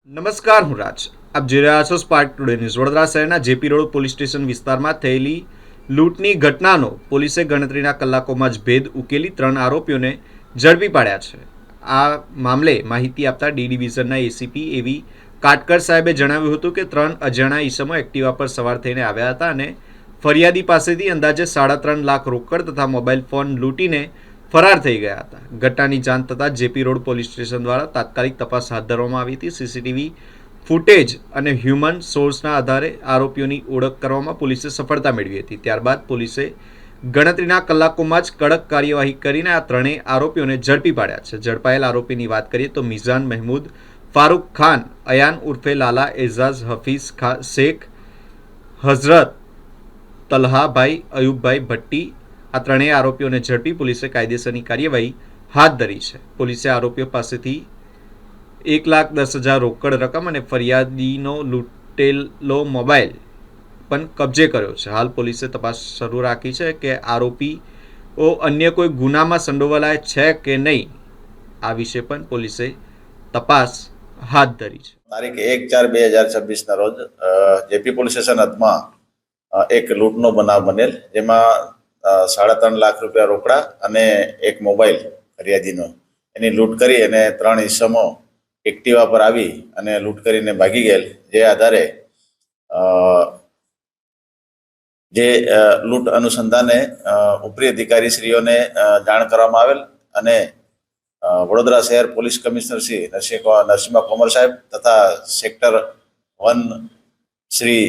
નમસ્કાર, હું રાજ. આપ જોઈ રહ્યા છો સ્પાર્ક ટુડે ન્યૂઝ. વડોદરા શહેરના જેપી રોડ પોલીસ સ્ટેશન વિસ્તારમાં થયેલી લૂંટની ઘટનાનો પોલીસે ગણતરીના કલાકોમાં જ ભેદ ઉકેલી 3 આરોપીઓને ઝડપી પાડ્યા છે. આ મામલે માહિતી આપતા ડી ડિવિઝનના એસીપી એવી કાટકર સાહેબે જણાવ્યું હતું કે 3 અજાણ્યા ઈસમો એક્ટિવા પર સવાર થઈને આવ્યા હતા અને ફરિયાદી પાસેથી અંદાજે 3.5 લાખ રોકડ તથા મોબાઈલ ફોન લૂંટીને ફરાર થઈ ગયા હતા. ઘટનાની જાણ થતાં જેપી રોડ પોલીસ સ્ટેશન દ્વારા તાત્કાલિક તપાસ હાથ ધરવામાં આવી હતી. સીસીટીવી ફૂટેજ અને હ્યુમન સોર્સના આધારે આરોપીઓની ઓળખ કરવામાં પોલીસે સફળતા મેળવી હતી. ત્યારબાદ પોલીસે ગણતરીના કલાકોમાં જ કડક કાર્યવાહી કરીને આ ત્રણેય આરોપીઓને ઝડપી પાડ્યા છે. ઝડપાયેલ આરોપીની વાત કરીએ તો મિઝાન મહેમૂદ, ફારૂક ખાન, અયાન ઉર્ફે લાલા, એઝાઝ હફીઝ શેખ, હઝરત તલહાભાઈ અયુબભાઈ ભટ્ટી, આ ત્રણેય આરોપીઓને ઝડપી પોલીસે કાયદેસરની કાર્યવાહી હાથ ધરી છે. પોલીસે આરોપીઓ પાસેથી 1,10,000 રોકડ રકમ અને ફરિયાદીનો લૂંટેલો મોબાઈલ પણ કબજે કર્યો છે. હાલ પોલીસે તપાસ શરૂ રાખી છે કે આરોપીઓ અન્ય કોઈ ગુનામાં સંડોવાયેલા છે કે નહીં. આ વિશે પણ પોલીસે તપાસ હાથ ધરી છે. તારીખ 1/4/2026 રોજ જેપી પોલીસ સ્ટેશન હદમાં એક લૂંટનો બનાવ બનેલ, જેમાં 3.5 લાખ રૂપિયા રોકડા અને એક મોબાઈલ ફરિયાદીનો એની લૂંટ કરી અને 3 ઈસમો એક્ટિવા પર આવી અને લૂંટ કરીને ભાગી ગયેલ. જે આધારે જે લૂંટ અનુસંધાને ઉપરી અધિકારીશ્રીઓને જાણ કરવામાં આવેલ અને વડોદરા શહેર પોલીસ કમિશનર શ્રી નરસિંહા કોમર સાહેબ તથા સેક્ટર 1 શ્રી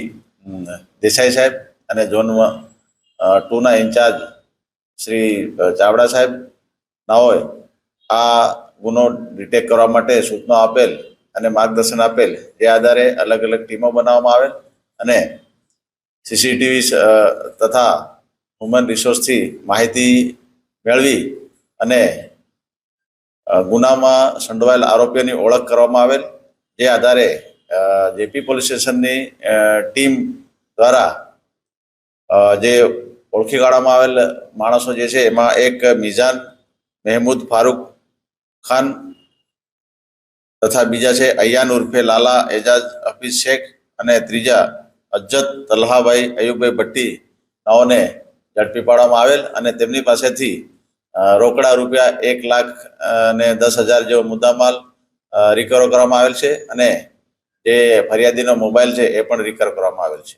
દેસાઈ સાહેબ અને ઝોન 2ના ઇન્ચાર્જ શ્રી ચાવડા સાહેબ નાઓએ આ ગુનો ડિટેક્ટ કરવા માટે સૂચના આપેલ અને માર્ગદર્શન આપેલ. જે આધારે અલગ અલગ ટીમો બનાવવામાં આવેલ અને સીસીટીવી તથા હ્યુમન રિસોર્સથી માહિતી મેળવી અને ગુનામાં સંડોવાયેલ આરોપીઓની ઓળખ કરવામાં આવેલ. જે આધારે જેપી પોલીસ સ્ટેશનની ટીમ દ્વારા જે ઓળખી કાઢવામાં આવેલ માણસો જે છે એમાં એક મિઝાન મહેમૂદ ફારૂક ખાન તથા બીજા છે અયાન ઉર્ફે લાલા, એઝાઝ હફીઝ શેખ અને ત્રીજા હઝરત તલહાભાઈ અયુબભાઈ ભટ્ટી નાઓને ઝડપી પાડવામાં આવેલ અને તેમની પાસેથી રોકડા રૂપિયા 1,10,000 જેવો મુદ્દામાલ રિકવર કરવામાં આવેલ છે અને જે ફરિયાદીનો મોબાઈલ છે એ પણ રિકવર કરવામાં આવેલ છે.